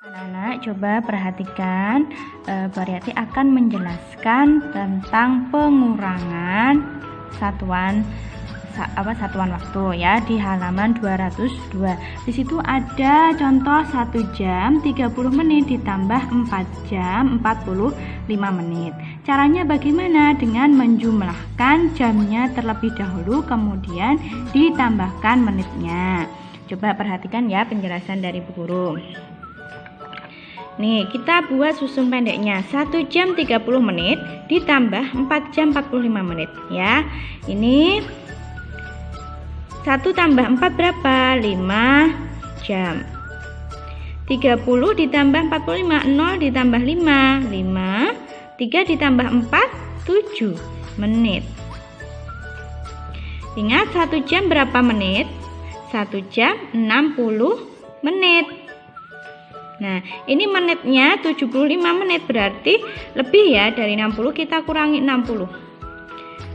Anak-anak coba perhatikan, Variati akan menjelaskan tentang pengurangan satuan waktu ya di halaman 202. Di situ ada contoh 1 jam 30 menit ditambah 4 jam 45 menit. Caranya bagaimana? Dengan menjumlahkan jamnya terlebih dahulu kemudian ditambahkan menitnya. Coba perhatikan ya penjelasan dari Bu Guru. Nih, kita buat susun pendeknya. 1 jam 30 menit ditambah 4 jam 45 menit ya. Ini 1 tambah 4 berapa? 5 jam. 30 ditambah 45, 0 ditambah 5, 5. 3 ditambah 4, 7 menit. Ingat 1 jam berapa menit? 1 jam 60 menit. Nah, ini menitnya 75 menit, berarti lebih ya, dari 60 kita kurangi 60.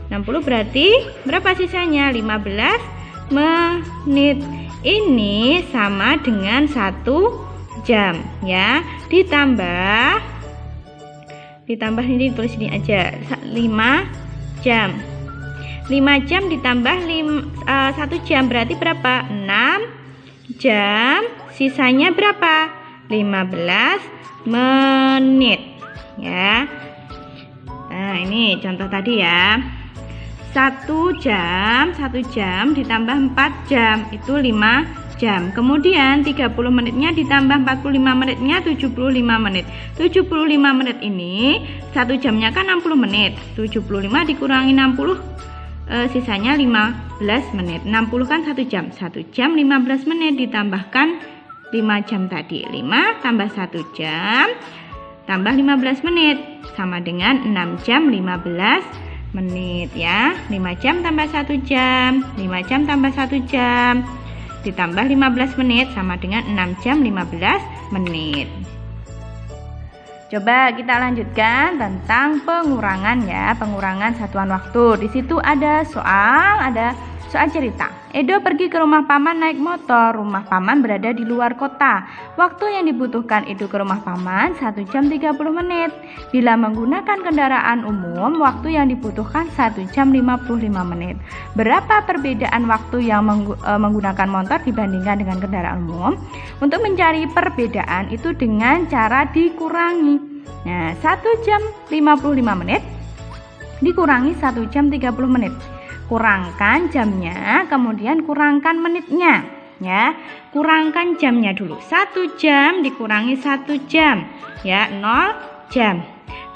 60 berarti berapa sisanya? 15 menit. Ini sama dengan 1 jam ya. Ditambah ini tulis ini aja 5 jam. 5 jam ditambah 1 jam berarti berapa? 6 jam. Sisanya berapa? 15 menit ya. Nah, ini contoh tadi ya. 1 jam ditambah 4 jam itu 5 jam. Kemudian 30 menitnya ditambah 45 menitnya 75 menit. 75 menit ini 1 jamnya kan 60 menit. 75 dikurangi 60 sisanya 15 menit. 60 kan 1 jam. 1 jam 15 menit ditambahkan 5 jam tadi. 5 tambah 1 jam tambah 15 menit sama dengan 6 jam 15 menit ya. 5 jam tambah 1 jam, 5 jam tambah 1 jam ditambah 15 menit sama dengan 6 jam 15 menit. Coba kita lanjutkan tentang pengurangan ya, pengurangan satuan waktu. Di situ ada soal cerita. Edo pergi ke rumah paman naik motor. Rumah paman berada di luar kota. Waktu yang dibutuhkan Edo ke rumah paman 1 jam 30 menit. Bila menggunakan kendaraan umum, waktu yang dibutuhkan 1 jam 55 menit. Berapa perbedaan waktu yang menggunakan motor dibandingkan dengan kendaraan umum? Untuk mencari perbedaan itu dengan cara dikurangi. Nah, 1 jam 55 menit dikurangi 1 jam 30 menit. Kurangkan jamnya, kemudian kurangkan menitnya ya. Kurangkan jamnya dulu. 1 jam dikurangi 1 jam ya, 0 jam.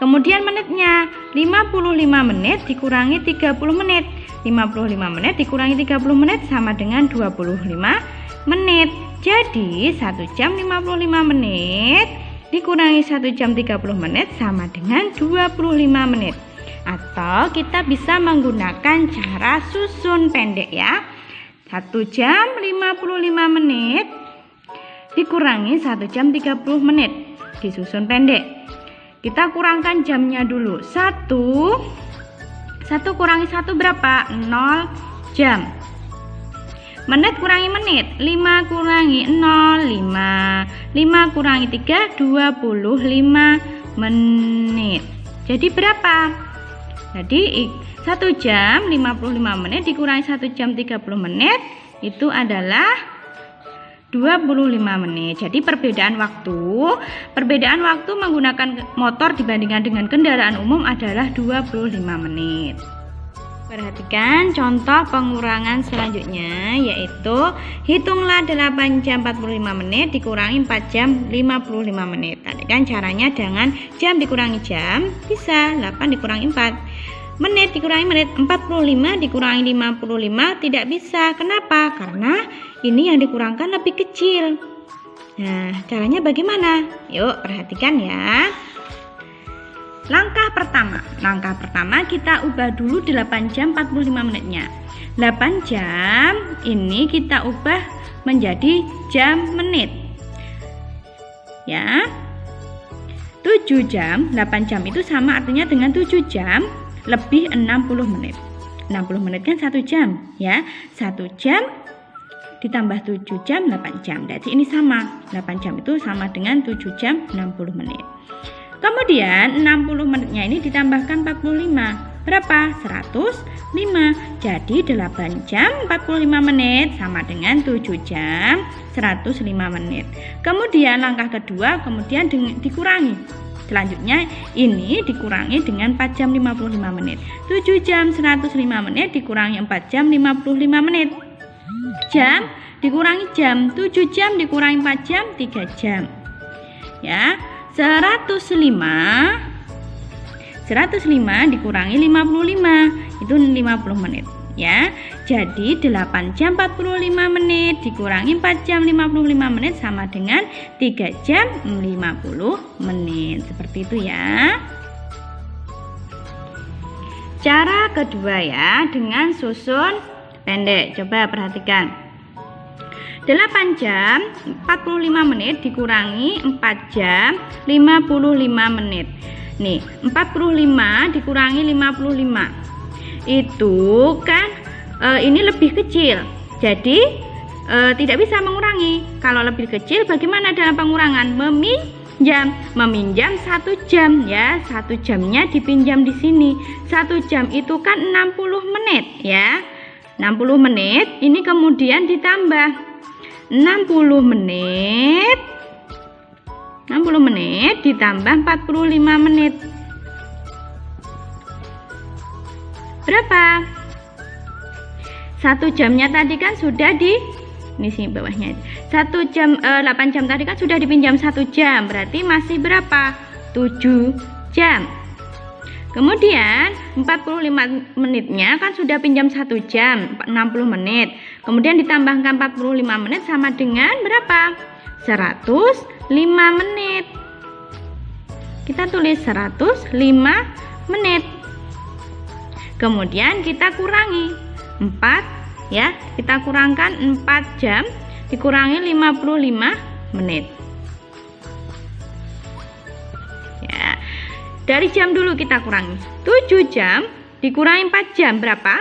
Kemudian menitnya 55 menit dikurangi 30 menit. 55 menit dikurangi 30 menit sama dengan 25 menit. Jadi 1 jam 55 menit dikurangi 1 jam 30 menit sama dengan 25 menit. Atau kita bisa menggunakan cara susun pendek ya. 1 jam 55 menit dikurangi 1 jam 30 menit. Disusun pendek. Kita kurangkan jamnya dulu. 1 kurangi 1 berapa? 0 jam. Menit kurangi menit. 5 kurangi 0, 5. 5 kurangi 3, 25 menit. Jadi berapa? Jadi 1 jam 55 menit dikurangi 1 jam 30 menit itu adalah 25 menit. Jadi perbedaan waktu menggunakan motor dibandingkan dengan kendaraan umum adalah 25 menit. Perhatikan contoh pengurangan selanjutnya, yaitu hitunglah 8 jam 45 menit dikurangi 4 jam 55 menit. Tadi kan caranya dengan jam dikurangi jam, bisa 8 dikurangi 4. Menit dikurangi menit, 45 dikurangi 55 tidak bisa. Kenapa? Karena ini yang dikurangkan lebih kecil. Nah, caranya bagaimana? Yuk perhatikan ya. Langkah pertama kita ubah dulu 8 jam 45 menitnya. 8 jam ini kita ubah menjadi jam menit ya. 7 jam, 8 jam itu sama artinya dengan 7 jam lebih 60 menit. 60 menit kan 1 jam ya. 1 jam ditambah 7 jam 8 jam. Jadi ini sama. 8 jam itu sama dengan 7 jam 60 menit. Kemudian 60 menitnya ini ditambahkan 45. Berapa? 105. Jadi 8 jam 45 menit sama dengan 7 jam 105 menit. Kemudian langkah kedua kemudian dikurangi. Selanjutnya ini dikurangi dengan 4 jam 55 menit. 7 jam 105 menit dikurangi 4 jam 55 menit. Jam dikurangi jam, 7 jam dikurangi 4 jam, 3 jam. Ya, 105 dikurangi 55 itu 50 menit. Ya, jadi 8 jam 45 menit dikurangi 4 jam 55 menit sama dengan 3 jam 50 menit. Seperti itu ya. Cara kedua ya, dengan susun pendek. Coba perhatikan. 8 jam 45 menit dikurangi 4 jam 55 menit. Nih, 45 dikurangi 55. Itu kan ini lebih kecil. Jadi tidak bisa mengurangi. Kalau lebih kecil bagaimana dalam pengurangan? Meminjam 1 jam ya. 1 jamnya dipinjam di sini. 1 jam itu kan 60 menit ya. 60 menit ini kemudian ditambah 60 menit ditambah 45 menit. Berapa? 1 jamnya tadi kan sudah ini sini bawahnya. 1 jam 8 jam tadi kan sudah dipinjam 1 jam. Berarti masih berapa? 7 jam. Kemudian 45 menitnya kan sudah pinjam 1 jam, 60 menit. Kemudian ditambahkan 45 menit sama dengan berapa? 105 menit. Kita tulis 105 menit. Kemudian kita kurangi 4 ya, kita kurangkan 4 jam dikurangi 55 menit. Ya. Dari jam dulu kita kurangi. 7 jam dikurangi 4 jam berapa?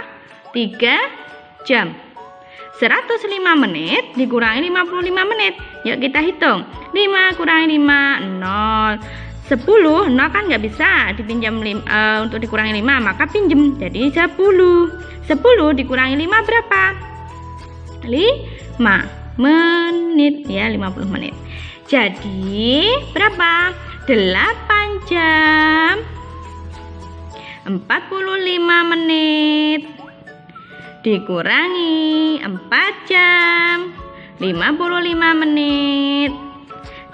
3 jam. 105 menit dikurangi 55 menit. Yuk kita hitung. 5 kurangi 5 0. 10 kan nggak bisa dipinjam untuk dikurangi 5, maka pinjem. Jadi 10 dikurangi 5 berapa? 5 menit ya, 50 menit. Jadi berapa? 8 jam 45 menit dikurangi 4 jam 55 menit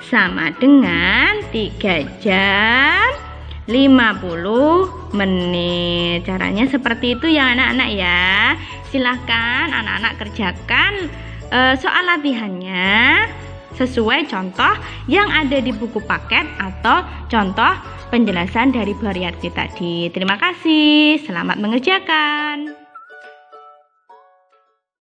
sama dengan 3 jam 50 menit. Caranya seperti itu ya anak-anak ya. Silahkan anak-anak kerjakan soal latihannya sesuai contoh yang ada di buku paket atau contoh penjelasan dari Bu Haryati tadi. Terima kasih, selamat mengerjakan.